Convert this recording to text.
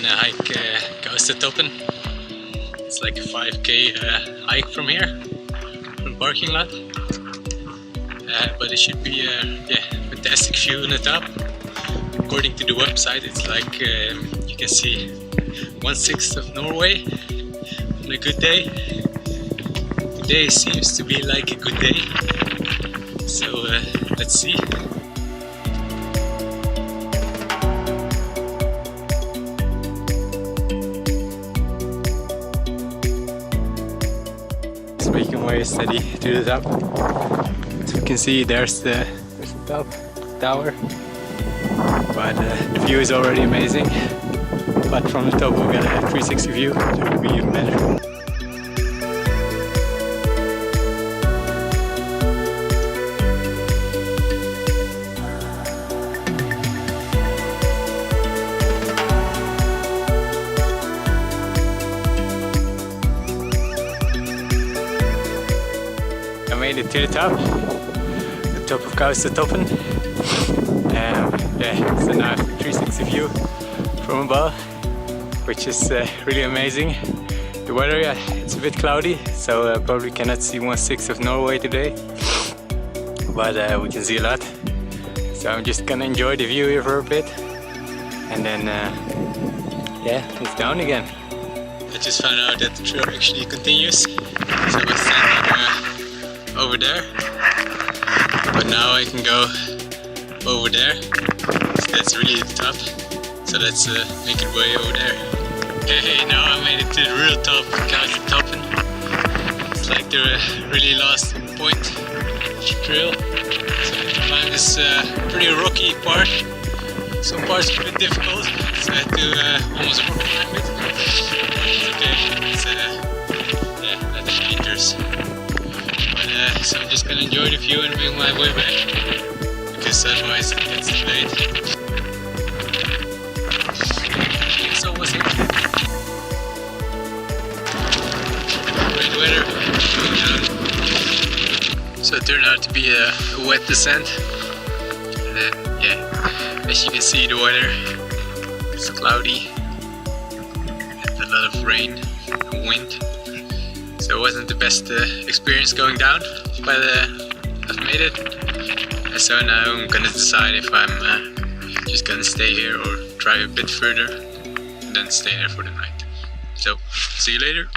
gonna hike Gaustatoppen. It's like a 5k hike from here, from the parking lot. But it should be a fantastic view on the top. According to the website, it's like you can see 1/6 of Norway on a good day. Today seems to be like a good day, so let's see. It's making way steady to the top. As you can see, there's the top tower. But the view is already amazing. But from the top we'll get a 360 view, so it will be even better. I made it to the top of Gaustatoppen. So now I have a 360 view from above, which is really amazing. The weather, it's a bit cloudy, so probably cannot see 1/6 of Norway today, but we can see a lot. So I'm just gonna enjoy the view here for a bit, and then it's down again. I just found out that the trail actually continues, so I was standing over there, but now I can go over there. So that's really the top, so let's make it way over there. Hey, now I made it to the real top of Gaustatoppen. It's like the really last point of the trail. So I climbed this pretty rocky part. Some parts are a bit difficult, so I had to almost rock climb it. It's okay, it's not that dangerous. But so I'm just gonna enjoy the view and make my way back, because otherwise it gets too late. So was it? Great weather going down. So it turned out to be a wet descent. And then, as you can see, the weather is cloudy and a lot of rain and wind. So it wasn't the best experience going down, but I've made it. So now I'm gonna decide if I'm just gonna stay here or drive a bit further and then stay there for the night. So, see you later.